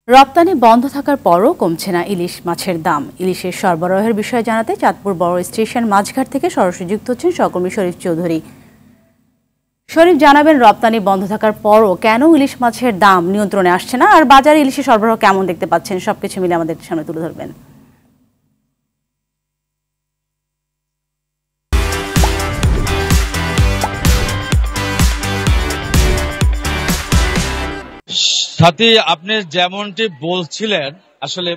রপ্তানি বন্ধ থাকার পরও কমছে না ইলিশ মাছের দাম। ইলিশের সরবরাহের বিষয়ে জানাতে চাঁদপুর বড় স্টেশন মাছঘাট থেকে সরাসরি যুক্ত হচ্ছেন সহকর্মী শরীফ চৌধুরী। শরীফ, জানাবেন রপ্তানি বন্ধ থাকার পরও কেন ইলিশ মাছের দাম নিয়ন্ত্রণে আসছে না, আর বাজারে ইলিশের সরবরাহ কেমন দেখতে পাচ্ছেন, সবকিছু মিলে আমাদের সামনে তুলে ধরবেন। সাথী, আপনি যেমনটি বলছিলেন, আসলে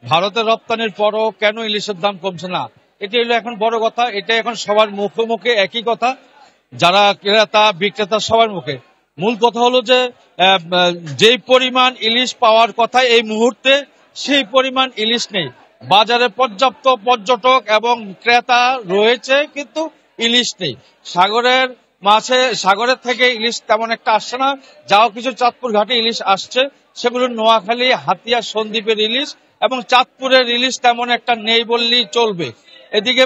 ভারতের রপ্তানির পরও কেন ইলিশের দাম কমছে না, এটি হলো এখন বড় কথা। এটা এখন সবার মুখে মুখে একই কথা, যারা ক্রেতা বিক্রেতা সবার মুখে। মূল কথা হলো যে যেই পরিমাণ ইলিশ পাওয়ার কথা এই মুহূর্তে, সেই পরিমাণ ইলিশ নেই। বাজারে পর্যাপ্ত পর্যটক এবং ক্রেতা রয়েছে, কিন্তু ইলিশ নেই। সাগরের থেকে ইলিশ তেমন একটা আসছে না। যাও কিছু চাঁদপুর ঘাটে ইলিশ আসছে, সেগুলো নোয়াখালী, হাতিয়া, সন্দ্বীপের ইলিশ, এবং চাঁদপুরের ইলিশ তেমন একটা নেই বললেই চলবে। এদিকে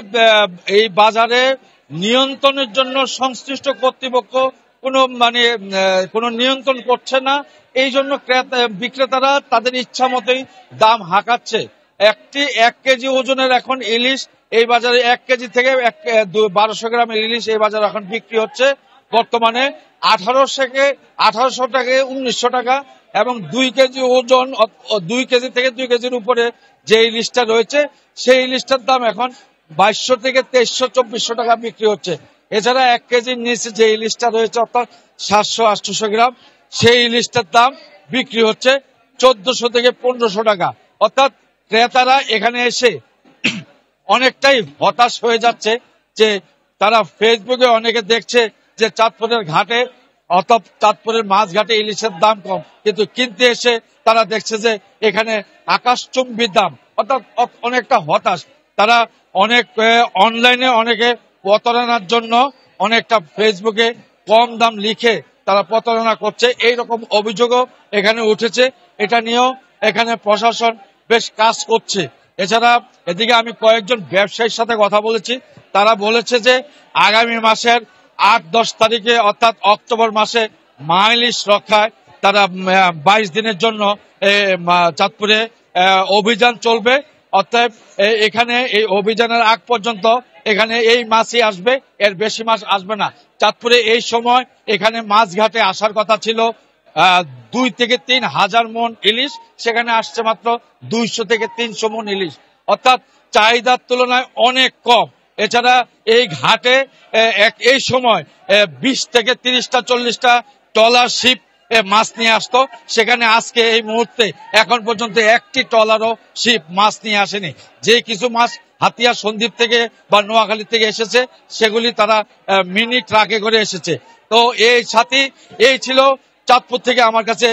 এই বাজারে নিয়ন্ত্রণের জন্য সংশ্লিষ্ট কর্তৃপক্ষ কোনো নিয়ন্ত্রণ করছে না। এই জন্য বিক্রেতারা তাদের ইচ্ছা মতোই দাম হাঁকাচ্ছে। 1 কেজি ওজনের এখন ইলিশ এই বাজারে 1 কেজি থেকে 1200 গ্রামের ইলিশ এই বাজারে এখন বিক্রি হচ্ছে বর্তমানে 1800 থেকে 1900 টাকা, এবং 2 কেজি ওজন, 2 কেজি থেকে 2 কেজির উপরে যে ইলিশটা রয়েছে সেই ইলিশটার দাম এখন 2200 থেকে 2300-2400 টাকা বিক্রি হচ্ছে। এছাড়া 1 কেজির নিচে যে ইলিশটা রয়েছে, অর্থাৎ 700-800 গ্রাম, সেই ইলিশটার দাম বিক্রি হচ্ছে 1400 থেকে 1500 টাকা। অর্থাৎ ক্রেতারা এখানে এসে অনেকটাই হতাশ হয়ে যাচ্ছে যে তারা ফেসবুকে অনেকে দেখছে যে চাঁদপুরের ঘাটে অর্থাৎ চাঁদপুরের মাছ ঘাটে ইলিশের দাম কম, কিন্তু কিনতে এসে তারা দেখছে যে এখানে আকাশচুম্বী দাম, অর্থাৎ অনেকটা হতাশ তারা। অনেক অনলাইনে অনেকে প্রতারণার জন্য অনেকটা ফেসবুকে কম দাম লিখে তারা প্রতারণা করছে, এইরকম অভিযোগও এখানে উঠেছে। এটা নিয়েও এখানে প্রশাসন বেশ কাজ করছে। এছাড়া এদিকে আমি কয়েকজন ব্যবসায়ীর সাথে কথা বলেছি, তারা বলেছে যে আগামী মাসের 8-10 তারিখে অর্থাৎ অক্টোবর মাসে মা ইলিশ রক্ষায় তারা 22 দিনের জন্য চাঁদপুরে অভিযান চলবে। অর্থাৎ এখানে এই অভিযানের আগ পর্যন্ত এখানে এই মাছই আসবে, এর বেশি মাছ আসবে না। চাঁদপুরে এই সময় এখানে মাছ ঘাটে আসার কথা ছিল 2 থেকে 3 হাজার মন ইলিশ, সেখানে আসছে মাত্র 200 থেকে 300 মন ইলিশ, অর্থাৎ চাহিদার তুলনায় অনেক কম। এছাড়া এই ঘাটে এই সময় 20 থেকে 30টা 40টা ট্রলার শিপ মাছ নিয়ে আসতো, সেখানে আজকে এই মুহূর্তে এখন পর্যন্ত একটি ট্রলারও শিপ মাছ নিয়ে আসেনি। যে কিছু মাছ হাতিয়া, সন্দ্বীপ থেকে বা নোয়াখালী থেকে এসেছে, সেগুলি তারা মিনি ট্রাকে করে এসেছে। তো এই ছিল চাঁদপুর থেকে আমার কাছে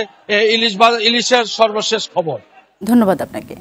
ইলিশের সর্বশেষ খবর। ধন্যবাদ আপনাকে।